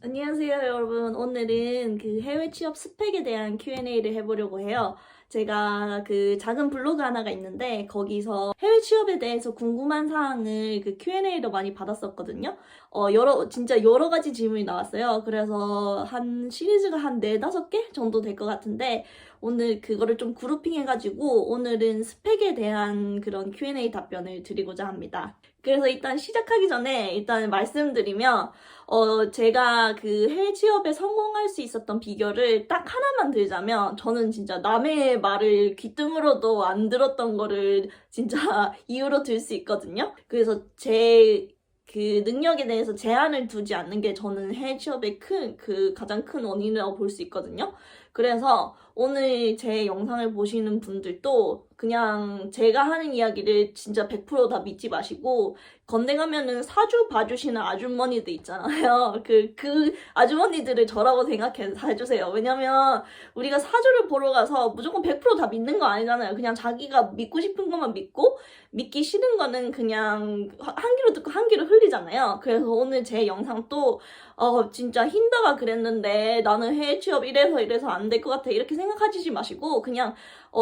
안녕하세요, 여러분. 오늘은 그 해외 취업 스펙에 대한 Q&A를 해보려고 해요. 제가 그 작은 블로그 하나가 있는데 거기서 해외 취업에 대해서 궁금한 사항을 그 Q&A로 많이 받았었거든요. 진짜 여러 가지 질문이 나왔어요. 그래서 한 시리즈가 한 4-5개 정도 될 것 같은데 오늘 그거를 좀 그룹핑 해가지고 오늘은 스펙에 대한 그런 Q&A 답변을 드리고자 합니다. 그래서 일단 시작하기 전에 일단 말씀드리면 제가 그 해외 취업에 성공할 수 있었던 비결을 딱 하나만 들자면, 저는 진짜 남의 말을 귀등으로도 안 들었던 거를 진짜 이유로 들 수 있거든요. 그래서 제 그 능력에 대해서 제한을 두지 않는 게 저는 해외 취업의 가장 큰 원인이라고 볼 수 있거든요. 그래서 오늘 제 영상을 보시는 분들도 그냥 제가 하는 이야기를 진짜 100%다 믿지 마시고, 건대 가면은 사주 봐주시는 아주머니들 있잖아요. 그 아주머니들을 저라고 생각해서 해주세요. 왜냐면 우리가 사주를 보러 가서 무조건 100%다 믿는 거 아니잖아요. 그냥 자기가 믿고 싶은 것만 믿고, 믿기 싫은 거는 그냥 한 귀로 듣고 한 귀로 흘리잖아요. 그래서 오늘 제 영상 또 진짜 힌다가 그랬는데 나는 해외 취업 이래서 안 될 것 같아 이렇게 생각하지 마시고, 그냥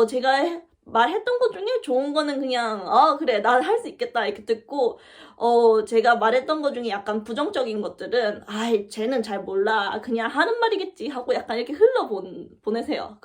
제가 말했던 것 중에 좋은 거는 그냥 그래 난 할 수 있겠다 이렇게 듣고, 제가 말했던 것 중에 약간 부정적인 것들은 아이 쟤는 잘 몰라 그냥 하는 말이겠지 하고 약간 이렇게 보내세요.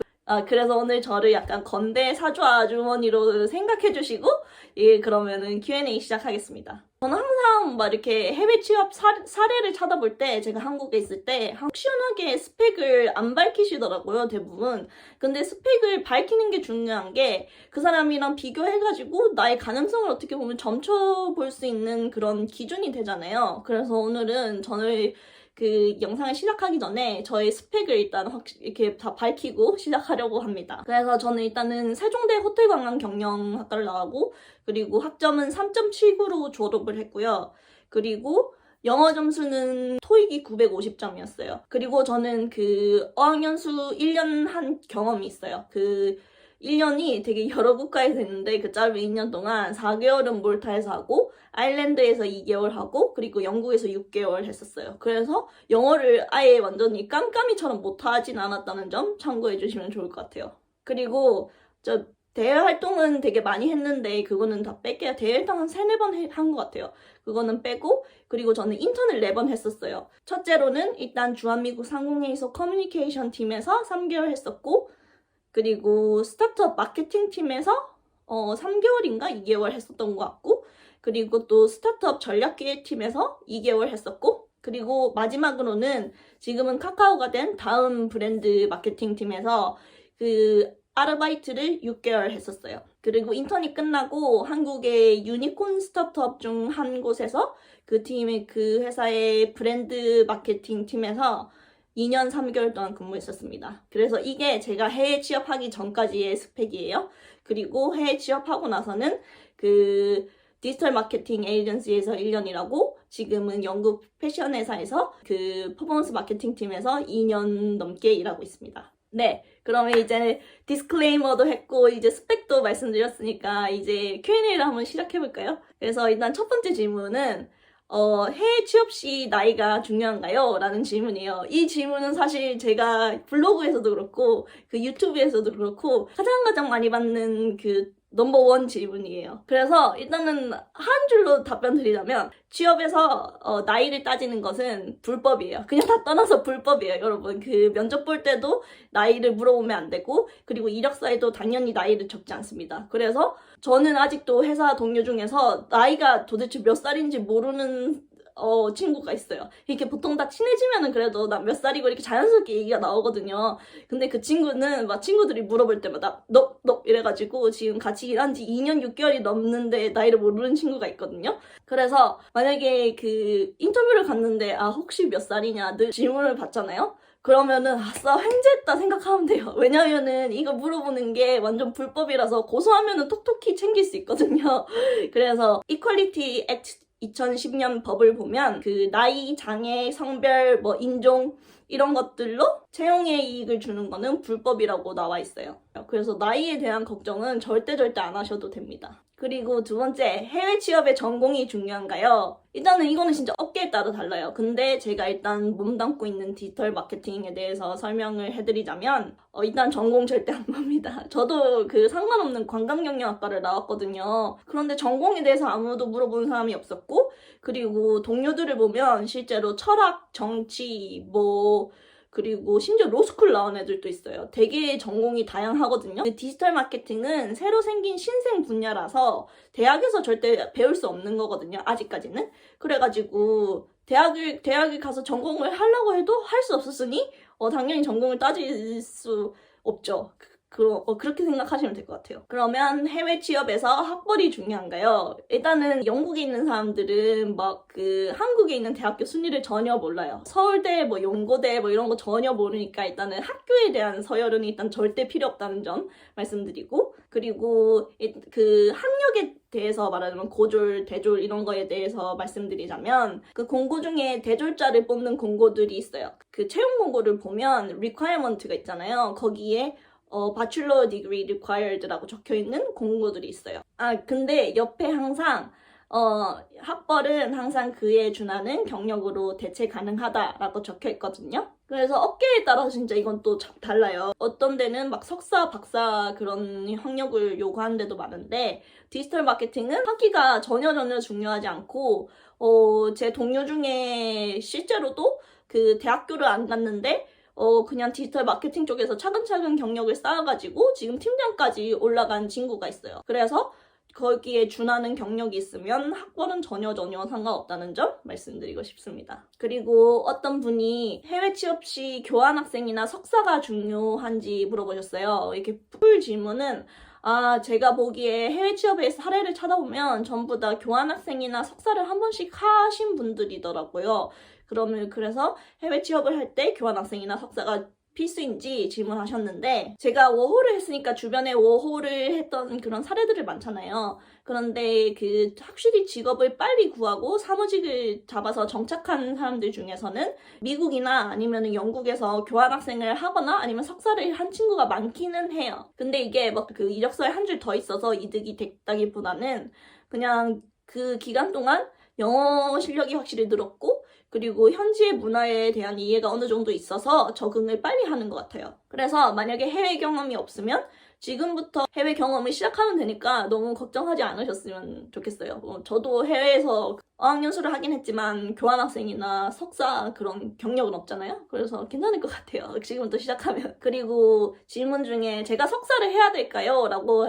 그래서 오늘 저를 약간 건대 사주 아주머니로 생각해 주시고, 예, 그러면은 Q&A 시작하겠습니다. 저는 항상 막 이렇게 해외 취업 사례를 찾아볼 때, 제가 한국에 있을 때 시원하게 스펙을 안 밝히시더라고요, 대부분. 근데 스펙을 밝히는 게 중요한 게 그 사람이랑 비교해가지고 나의 가능성을 어떻게 보면 점쳐볼 수 있는 그런 기준이 되잖아요. 그래서 오늘은 저는 그 영상을 시작하기 전에 저의 스펙을 일단 이렇게 다 밝히고 시작하려고 합니다. 그래서 저는 일단은 세종대 호텔관광 경영학과를 나오고, 그리고 학점은 3.79로 졸업을 했고요. 그리고 영어 점수는 토익이 950점이었어요. 그리고 저는 그 어학연수 1년 한 경험이 있어요. 그 1년이 되게 여러 국가에서 했는데 그 짧은 2년 동안 4개월은 몰타에서 하고, 아일랜드에서 2개월 하고, 그리고 영국에서 6개월 했었어요. 그래서 영어를 아예 완전히 깜깜이처럼 못하진 않았다는 점 참고해 주시면 좋을 것 같아요. 그리고 저 대외 활동은 되게 많이 했는데 그거는 다 뺄게요. 대외 활동 한 3-4번 한 것 같아요. 그거는 빼고, 그리고 저는 인턴을 4번 했었어요. 첫째로는 일단 주한미국 상공회의소 커뮤니케이션 팀에서 3개월 했었고, 그리고 스타트업 마케팅 팀에서 3개월인가 2개월 했었던 것 같고, 그리고 또 스타트업 전략기획팀에서 2개월 했었고, 그리고 마지막으로는 지금은 카카오가 된 다음 브랜드 마케팅 팀에서 그 아르바이트를 6개월 했었어요. 그리고 인턴이 끝나고 한국의 유니콘 스타트업 중 한 곳에서 그 회사의 브랜드 마케팅 팀에서 2년 3개월 동안 근무했었습니다. 그래서 이게 제가 해외 취업하기 전까지의 스펙이에요. 그리고 해외 취업하고 나서는 그 디지털 마케팅 에이전시에서 1년 일하고, 지금은 영국 패션 회사에서 그 퍼포먼스 마케팅 팀에서 2년 넘게 일하고 있습니다. 네, 그러면 이제 디스클레이머도 했고 이제 스펙도 말씀드렸으니까 이제 Q&A를 한번 시작해볼까요? 그래서 일단 첫 번째 질문은 해외 취업 시 나이가 중요한가요? 라는 질문이에요. 이 질문은 사실 제가 블로그에서도 그렇고 그 유튜브에서도 그렇고 가장 많이 받는 그 넘버원 질문이에요. 그래서 일단은 한 줄로 답변 드리자면, 취업에서 나이를 따지는 것은 불법이에요. 그냥 다 떠나서 불법이에요, 여러분. 그 면접 볼 때도 나이를 물어보면 안 되고, 그리고 이력서에도 당연히 나이를 적지 않습니다. 그래서 저는 아직도 회사 동료 중에서 나이가 도대체 몇 살인지 모르는 친구가 있어요. 이렇게 보통 다 친해지면은 그래도 나 몇 살이고 이렇게 자연스럽게 얘기가 나오거든요. 근데 그 친구는 막 친구들이 물어볼 때마다 너 이래가지고 지금 같이 일한 지 2년 6개월이 넘는데 나이를 모르는 친구가 있거든요. 그래서 만약에 그 인터뷰를 갔는데 혹시 몇 살이냐 늘 질문을 받잖아요. 그러면은 아싸 횡재했다 생각하면 돼요. 왜냐면은 이거 물어보는 게 완전 불법이라서 고소하면은 톡톡히 챙길 수 있거든요. 그래서 이퀄리티 액트 2010년 법을 보면 그 나이, 장애, 성별, 인종 이런 것들로 채용의 이익을 주는 거는 불법이라고 나와 있어요. 그래서 나이에 대한 걱정은 절대 안 하셔도 됩니다. 그리고 두 번째, 해외 취업의 전공이 중요한가요? 일단은 이거는 진짜 업계에 따라 달라요. 근데 제가 일단 몸담고 있는 디지털 마케팅에 대해서 설명을 해드리자면 일단 전공 절대 안 봅니다. 저도 그 상관없는 관광경영학과를 나왔거든요. 그런데 전공에 대해서 아무도 물어보는 사람이 없었고, 그리고 동료들을 보면 실제로 철학, 정치, 그리고 심지어 로스쿨 나온 애들도 있어요. 되게 전공이 다양하거든요. 디지털 마케팅은 새로 생긴 신생 분야라서 대학에서 절대 배울 수 없는 거거든요. 아직까지는. 그래가지고 대학을 가서 전공을 하려고 해도 할 수 없었으니 당연히 전공을 따질 수 없죠. 그렇게 생각하시면 될 것 같아요. 그러면 해외 취업에서 학벌이 중요한가요? 일단은 영국에 있는 사람들은 한국에 있는 대학교 순위를 전혀 몰라요. 서울대, 연고대 이런 거 전혀 모르니까 일단은 학교에 대한 서열은 일단 절대 필요 없다는 점 말씀드리고, 그리고 그 학력에 대해서 말하자면 고졸, 대졸 이런 거에 대해서 말씀드리자면 그 공고 중에 대졸자를 뽑는 공고들이 있어요. 그 채용 공고를 보면 requirement가 있잖아요. 거기에 bachelor degree required라고 적혀있는 공고들이 있어요. 근데 옆에 항상 학벌은 항상 그에 준하는 경력으로 대체 가능하다라고 적혀있거든요. 그래서 업계에 따라서 진짜 이건 또 달라요. 어떤 데는 막 석사, 박사 그런 학력을 요구하는 데도 많은데 디지털 마케팅은 학위가 전혀 중요하지 않고 제 동료 중에 실제로도 그 대학교를 안 갔는데 그냥 디지털 마케팅 쪽에서 차근차근 경력을 쌓아가지고 지금 팀장까지 올라간 친구가 있어요. 그래서 거기에 준하는 경력이 있으면 학벌은 전혀 상관없다는 점 말씀드리고 싶습니다. 그리고 어떤 분이 해외 취업 시 교환학생이나 석사가 중요한지 물어보셨어요. 이렇게 풀 질문은 제가 보기에 해외 취업의 사례를 찾아보면 전부 다 교환학생이나 석사를 한 번씩 하신 분들이더라고요. 그래서 해외 취업을 할 때 교환학생이나 석사가 필수인지 질문하셨는데, 제가 워홀을 했으니까 주변에 워홀을 했던 그런 사례들이 많잖아요. 그런데 확실히 직업을 빨리 구하고 사무직을 잡아서 정착한 사람들 중에서는 미국이나 아니면 영국에서 교환학생을 하거나 아니면 석사를 한 친구가 많기는 해요. 근데 이게 그 이력서에 한 줄 더 있어서 이득이 됐다기보다는 그냥 그 기간 동안 영어 실력이 확실히 늘었고, 그리고 현지의 문화에 대한 이해가 어느 정도 있어서 적응을 빨리 하는 것 같아요. 그래서 만약에 해외 경험이 없으면 지금부터 해외 경험을 시작하면 되니까 너무 걱정하지 않으셨으면 좋겠어요. 저도 해외에서 어학연수를 하긴 했지만 교환학생이나 석사 그런 경력은 없잖아요. 그래서 괜찮을 것 같아요. 지금부터 시작하면. 그리고 질문 중에 제가 석사를 해야 될까요? 라고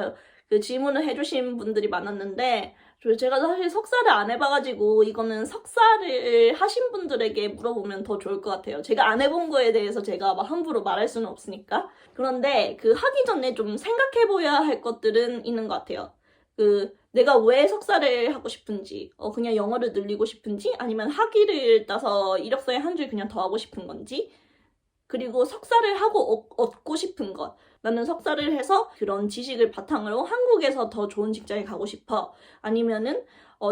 그 질문을 해주신 분들이 많았는데, 제가 사실 석사를 안 해봐가지고 이거는 석사를 하신 분들에게 물어보면 더 좋을 것 같아요. 제가 안 해본 거에 대해서 제가 함부로 말할 수는 없으니까. 그런데 하기 전에 좀 생각해봐야 할 것들은 있는 것 같아요. 내가 왜 석사를 하고 싶은지, 그냥 영어를 늘리고 싶은지, 아니면 학위를 따서 이력서에 한 줄 그냥 더 하고 싶은 건지, 그리고 석사를 하고 얻고 싶은 것. 나는 석사를 해서 그런 지식을 바탕으로 한국에서 더 좋은 직장에 가고 싶어. 아니면은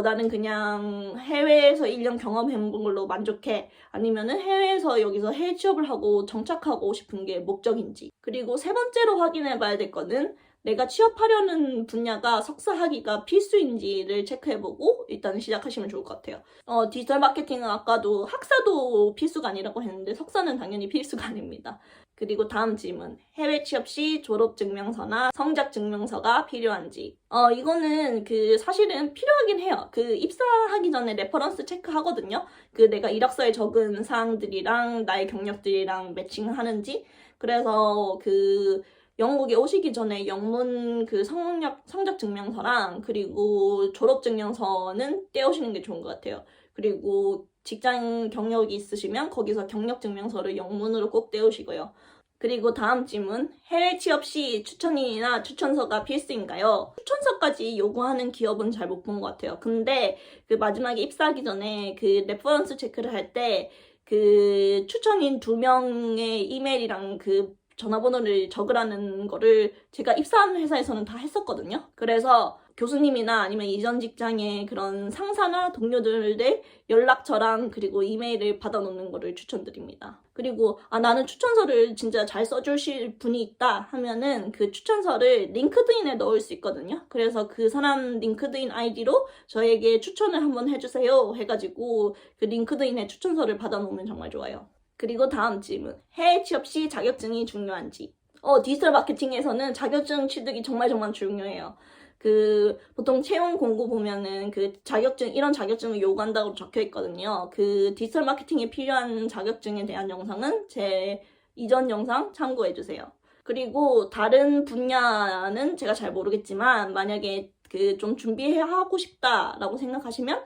나는 그냥 해외에서 1년 경험해본 걸로 만족해. 아니면은 해외에서 여기서 해외 취업을 하고 정착하고 싶은 게 목적인지. 그리고 세 번째로 확인해봐야 될 거는 내가 취업하려는 분야가 석사 학위가 필수인지를 체크해보고 일단 시작하시면 좋을 것 같아요. 디지털 마케팅은 아까도 학사도 필수가 아니라고 했는데 석사는 당연히 필수가 아닙니다. 그리고 다음 질문. 해외 취업 시 졸업증명서나 성적증명서가 필요한지. 이거는 사실은 필요하긴 해요. 입사하기 전에 레퍼런스 체크하거든요. 내가 이력서에 적은 사항들이랑 나의 경력들이랑 매칭하는지. 그래서 영국에 오시기 전에 영문 성적증명서랑 그리고 졸업증명서는 떼오시는 게 좋은 것 같아요. 그리고 직장 경력이 있으시면 거기서 경력증명서를 영문으로 꼭 떼오시고요. 그리고 다음 질문. 해외 취업 시 추천인이나 추천서가 필수인가요? 추천서까지 요구하는 기업은 잘 못 본 것 같아요. 근데 마지막에 입사하기 전에 레퍼런스 체크를 할 때 추천인 2명의 이메일이랑 전화번호를 적으라는 거를 제가 입사한 회사에서는 다 했었거든요. 그래서 교수님이나 아니면 이전 직장의 그런 상사나 동료들의 연락처랑 그리고 이메일을 받아놓는 거를 추천드립니다. 그리고 나는 추천서를 진짜 잘 써주실 분이 있다 하면은 그 추천서를 링크드인에 넣을 수 있거든요. 그래서 그 사람 링크드인 아이디로 저에게 추천을 한번 해주세요 해가지고 그 링크드인에 추천서를 받아놓으면 정말 좋아요. 그리고 다음 질문. 해외 취업 시 자격증이 중요한지. 디지털 마케팅에서는 자격증 취득이 정말 중요해요. 보통 채용 공고 보면은 이런 자격증을 요구한다고 적혀 있거든요. 그 디지털 마케팅에 필요한 자격증에 대한 영상은 제 이전 영상 참고해주세요. 그리고 다른 분야는 제가 잘 모르겠지만, 만약에 좀 준비하고 싶다라고 생각하시면,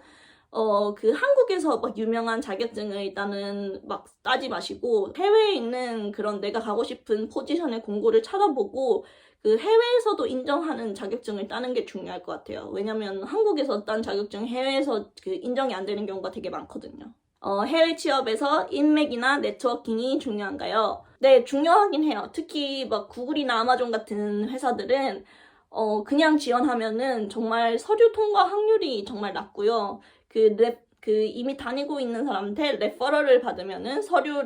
한국에서 막 유명한 자격증을 일단은 막 따지 마시고, 해외에 있는 그런 내가 가고 싶은 포지션의 공고를 찾아보고, 해외에서도 인정하는 자격증을 따는 게 중요할 것 같아요. 왜냐면 한국에서 딴 자격증 해외에서 인정이 안 되는 경우가 되게 많거든요. 해외 취업에서 인맥이나 네트워킹이 중요한가요? 네, 중요하긴 해요. 특히 막 구글이나 아마존 같은 회사들은 그냥 지원하면은 정말 서류 통과 확률이 정말 낮고요. 이미 다니고 있는 사람한테 레퍼럴을 받으면은 서류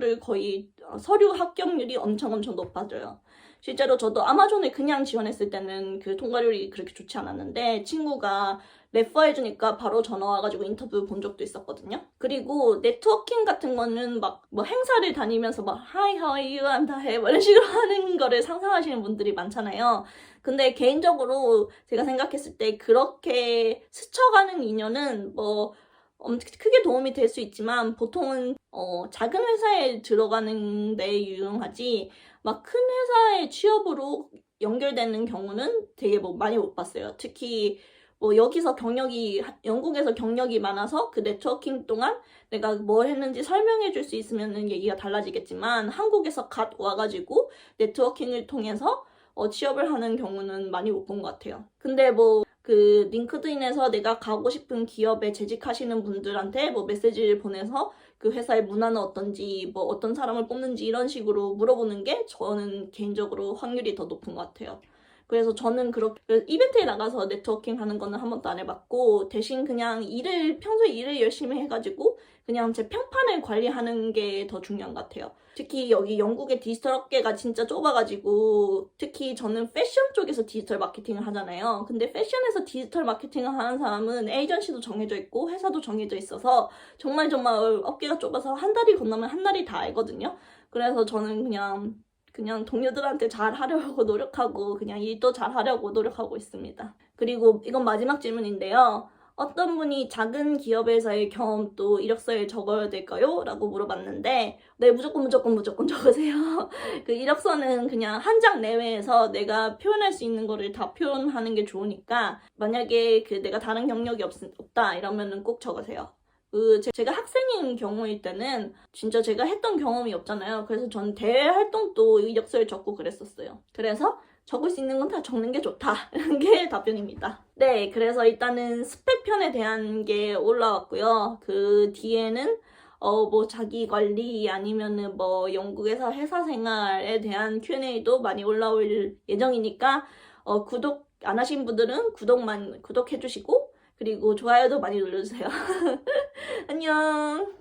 합격률이 엄청 높아져요. 실제로 저도 아마존에 그냥 지원했을 때는 그 통과율이 그렇게 좋지 않았는데 친구가 레퍼해주니까 바로 전화 와가지고 인터뷰 본 적도 있었거든요. 그리고 네트워킹 같은 거는 막 뭐 행사를 다니면서 막 Hi, how are you? 한다 해 뭐 이런 식으로 하는 거를 상상하시는 분들이 많잖아요. 근데 개인적으로 제가 생각했을 때 그렇게 스쳐가는 인연은 뭐 크게 도움이 될 수 있지만 보통은 작은 회사에 들어가는 데 유용하지 막 큰 회사의 취업으로 연결되는 경우는 되게 많이 못 봤어요. 특히 영국에서 경력이 많아서 그 네트워킹 동안 내가 뭘 했는지 설명해 줄 수 있으면 얘기가 달라지겠지만 한국에서 갓 와가지고 네트워킹을 통해서 취업을 하는 경우는 많이 못 본 것 같아요. 근데 링크드인에서 내가 가고 싶은 기업에 재직하시는 분들한테 메시지를 보내서 그 회사의 문화는 어떤지, 어떤 사람을 뽑는지 이런 식으로 물어보는 게 저는 개인적으로 확률이 더 높은 것 같아요. 그래서 저는 그렇게 이벤트에 나가서 네트워킹 하는 거는 한 번도 안 해봤고 대신 그냥 평소에 일을 열심히 해가지고 그냥 제 평판을 관리하는 게 더 중요한 것 같아요. 특히 여기 영국의 디지털 업계가 진짜 좁아가지고 특히 저는 패션 쪽에서 디지털 마케팅을 하잖아요. 근데 패션에서 디지털 마케팅을 하는 사람은 에이전시도 정해져 있고 회사도 정해져 있어서 정말 업계가 좁아서 한 달이 건너면 한 달이 다 알거든요. 그래서 저는 그냥 동료들한테 잘 하려고 노력하고 그냥 일도 잘 하려고 노력하고 있습니다. 그리고 이건 마지막 질문인데요. 어떤 분이 작은 기업에서의 경험도 이력서에 적어야 될까요? 라고 물어봤는데 네, 무조건 적으세요. 그 이력서는 그냥 한 장 내외에서 내가 표현할 수 있는 거를 다 표현하는 게 좋으니까 만약에 내가 다른 경력이 없다 이러면은 꼭 적으세요. 제가 학생인 경우일 때는 진짜 제가 했던 경험이 없잖아요. 그래서 전 대외 활동도 이력서에 적고 그랬었어요. 그래서 적을 수 있는 건 다 적는 게 좋다. 이런 게 답변입니다. 네, 그래서 일단은 스펙 편에 대한 게 올라왔고요. 그 뒤에는 자기 관리 아니면은 영국에서 회사 생활에 대한 Q&A도 많이 올라올 예정이니까 구독 안 하신 분들은 구독해주시고 그리고 좋아요도 많이 눌러주세요. 안녕.